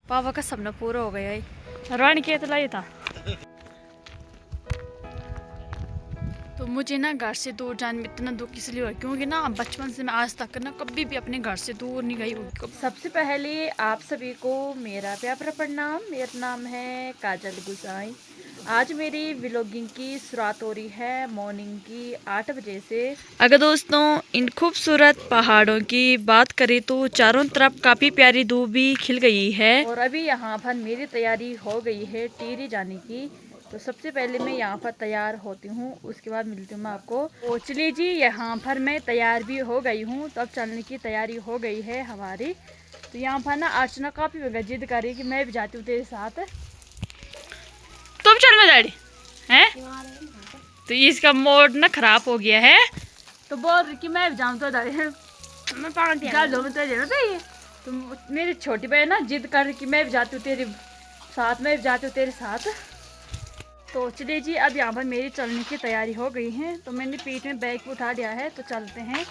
पापा का सपना पूरा हो गया है। रानी के तो था तो मुझे ना घर से दूर जाने में इतना दुख इसलिए हुआ क्योंकि ना बचपन से मैं आज तक ना कभी भी अपने घर से दूर नहीं गई हूँ। सबसे पहले आप सभी को मेरा प्यारा प्रणाम। मेरा नाम है काजल गुसाई। आज मेरी व्लॉगिंग की शुरुआत हो रही है मॉर्निंग की 8 बजे से। अगर दोस्तों इन खूबसूरत पहाड़ों की बात करें तो चारों तरफ काफ़ी प्यारी धूप भी खिल गई है और अभी यहाँ पर मेरी तैयारी हो गई है टिहरी जाने की। तो सबसे पहले मैं यहाँ पर तैयार होती हूँ, उसके बाद मिलती हूँ मैं आपको। तो चलिए जी, यहाँ पर मैं तैयार भी हो गई हूँ, तो अब चलने की तैयारी हो गई है हमारी। तो यहाँ पर ना अर्चना काफ़ी जिद कर रही है कि मैं भी जाती हूँ तेरे साथ। तुम चल में डैडी हैं? तो इसका मूड ना खराब हो गया है, तो बोल रही कि मैं भी जाऊँ तो डैडी तो मेरी छोटी बहन ना जिद कर रही कि मैं भी जाती हूँ तेरे साथ, मैं भी जाती हूँ तेरे साथ। तो चलिए जी, अब यहाँ पर मेरी चलने की तैयारी हो गई है। तो मैंने पीठ में बैग उठा लिया है, तो चलते हैं।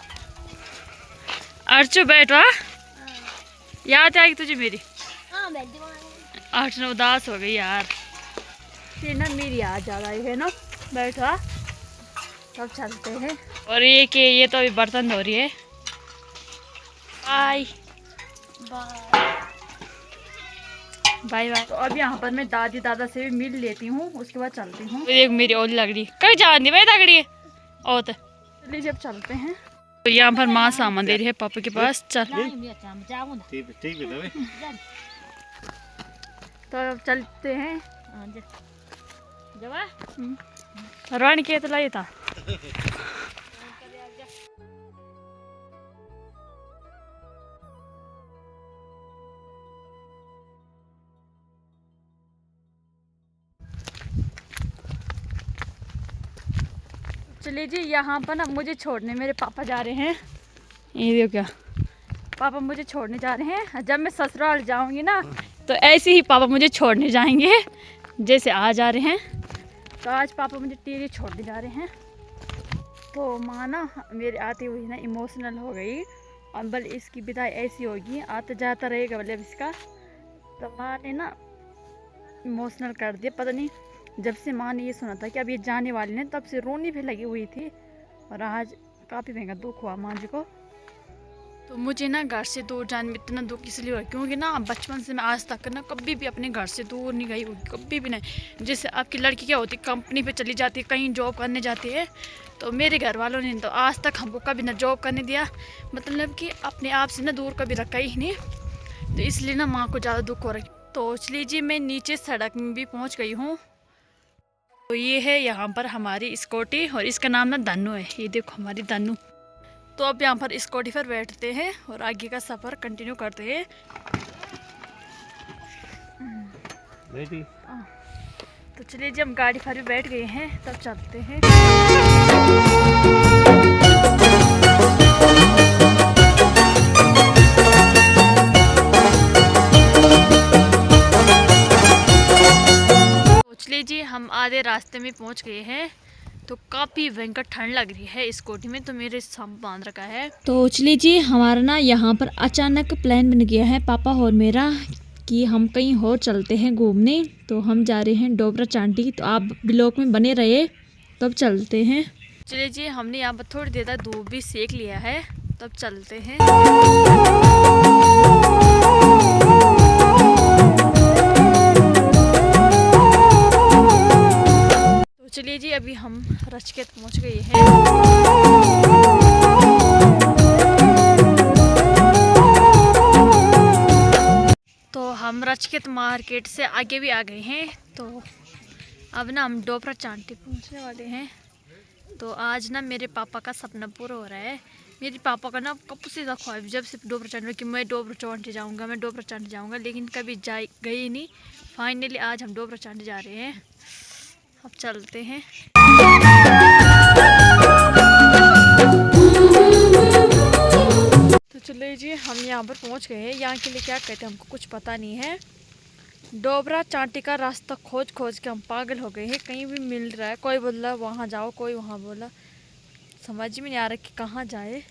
अर्चू बैठा, याद आएगी तुझे मेरी? अर्चना उदास हो गई यार, फिर ना मेरी याद ज़्यादा आई है ना। बैठा, तब चलते हैं। और ये तो अभी बर्तन धो रही है। Bye bye bye. तो अब यहाँ पर मैं दादी दादा से भी मिल लेती हूँ, उसके बाद चलती हूँ। एक मेरी ओली लग रही कहीं जान दी भाई तगड़ी और तो चलिए जब चलते हैं। तो यहाँ पर माँ सामान दे रही है पापा के पास। चल तो अब चलते हैं। रानी के तो लाई था। चलिए जी, यहाँ पर ना मुझे छोड़ने मेरे पापा जा रहे हैं। ये देखो क्या, पापा मुझे छोड़ने जा रहे हैं। जब मैं ससुराल जाऊंगी ना तो ऐसे ही पापा मुझे छोड़ने जाएंगे जैसे आज आ रहे हैं। तो आज पापा मुझे टिहरी छोड़ने जा रहे हैं। तो माँ ना मेरे आते हुए ना इमोशनल हो गई। और बल इसकी विदाई ऐसी होगी, आता जाता रहेगा मतलब इसका। तो माँ ने ना इमोशनल कर दिया। पता नहीं जब से माँ ने ये सुना था कि अब ये जाने वाले हैं तब से रोनी भी लगी हुई थी। और आज काफ़ी महंगा दुख हुआ माँ जी को। तो मुझे ना घर से दूर जाने में इतना दुख इसलिए हुआ क्योंकि ना बचपन से मैं आज तक ना कभी भी अपने घर से दूर नहीं गई होगी, कभी भी नहीं। जैसे आपकी लड़की क्या होती कंपनी पे चली जाती है, कहीं जॉब करने जाती है, तो मेरे घर वालों ने तो आज तक हमको कभी ना जॉब करने दिया, मतलब कि अपने आप से ना दूर कभी रखा ही नहीं। तो इसलिए ना माँ को ज़्यादा दुख हो रहा है। तो चलिए जी, मैं नीचे सड़क में भी पहुँच गई हूँ। तो ये है यहाँ पर हमारी स्कूटी और इसका नाम ना धन्नू है। ये देखो हमारी धन्नू। तो अब यहाँ पर स्कूटी पर बैठते हैं और आगे का सफ़र कंटिन्यू करते हैं। तो चलिए जब हम गाड़ी पर भी बैठ गए हैं तब चलते हैं। तो चलिए जी, हम आधे रास्ते में पहुँच गए हैं। तो काफ़ी भयंकर ठंड लग रही है स्कूटी में, तो मेरे साथ बांध रखा है। तो चलिए जी, हमारा ना यहाँ पर अचानक प्लान बन गया है पापा और मेरा कि हम कहीं और चलते हैं घूमने। तो हम जा रहे हैं डोबरा चांटी। तो आप ब्लॉग में बने रहे, तब चलते हैं। चलिए जी, हमने यहाँ पर थोड़ी देर तक धूप भी सेक लिया है, तब चलते हैं। चलिए जी, अभी हम रचकेत पहुंच गए हैं। तो हम रचकेत मार्केट से आगे भी आ गए हैं। तो अब ना हम डोबरा चांटी पहुंचने वाले हैं। तो आज ना मेरे पापा का सपना पूरा हो रहा है। मेरे पापा का ना कब से ख्वाहिश जब से डोबरा चांटी कि मैं डोबरा चांटी जाऊंगा, मैं डोबरा चांटी जाऊंगा, लेकिन कभी गई नहीं। फाइनली आज हम डोबरा चांटी जा रहे हैं। अब चलते हैं। तो चलिए जी, हम यहाँ पर पहुँच गए हैं। यहाँ के लिए क्या कहते हैं हमको कुछ पता नहीं है। डोबरा चांटी का रास्ता खोज खोज के हम पागल हो गए हैं। कहीं भी मिल रहा है, कोई बोल रहा वहाँ जाओ, कोई वहाँ बोला, समझ में नहीं आ रहा कि कहाँ जाए।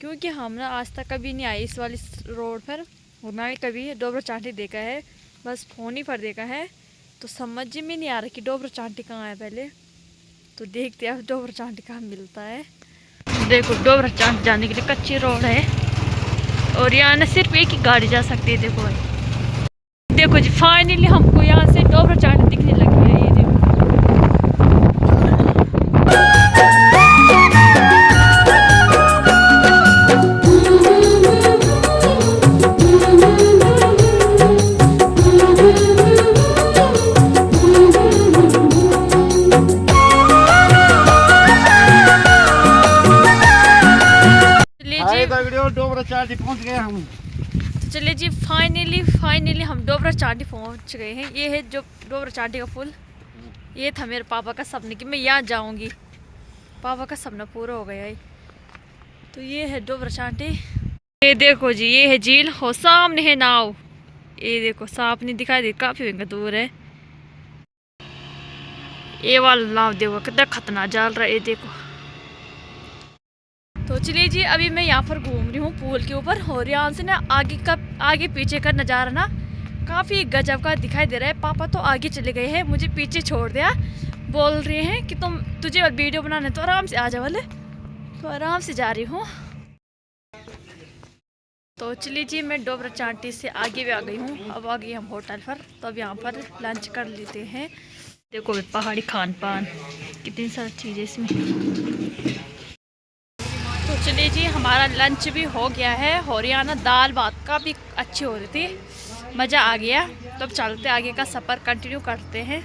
क्योंकि हम ना आज तक कभी नहीं आए इस वाली रोड पर। और ना ही कभी डोबरा चांटी देखा है, बस फ़ोन ही पर देखा है। तो समझ में नहीं आ रहा कि डोबरा चांटी कहाँ है पहले। तो देखते हैं डोबरा चांटी कहाँ मिलता है। देखो डोबरा चांटी जाने के लिए कच्ची रोड है और यहाँ ना सिर्फ एक ही गाड़ी जा सकती है। देखो भाई, देखो जी फाइनली हमको यहाँ से डोबरा चांटी दिखने लगी है। ये देखो डोबरा चांटी पहुंच गए हम। तो चलिए जी फाइनली हम डोबरा चांटी पहुंच गए हैं। ये है जो डोबरा चांटी का पुल। ये था मेरे पापा का सपना कि मैं यहाँ जाऊंगी। पापा का सपना पूरा हो गया है। तो ये है डोबरा चांटी। ये देखो जी, ये है झील और सामने है नाव। ये देखो साफ नहीं दिखाई दे, काफी दूर है। ये वाला नाव देखो कितना खतरनाक जाल रहा है। ये देखो। तो चलिए जी अभी मैं यहाँ पर घूम रही हूँ पुल के ऊपर और यहाँ से ना आगे पीछे का नज़ारा ना काफ़ी गजब का दिखाई दे रहा है। पापा तो आगे चले गए हैं, मुझे पीछे छोड़ दिया। बोल रहे हैं कि तुझे वीडियो बनाने तो आराम से आ जा वाले। तो आराम से जा रही हूँ। तो चलिए जी मैं डोबरा चांटी से आगे भी आ गई हूँ। अब आ गई हम होटल पर। तो अब यहाँ पर लंच कर लेते हैं। देखो पहाड़ी खान पान, कितनी सारी चीज़ें इसमें। तो चलिए जी हमारा लंच भी हो गया है और यहाँ ना दाल भात का भी अच्छी हो रही थी, मज़ा आ गया। तो अब चलते आगे का सफ़र कंटिन्यू करते हैं।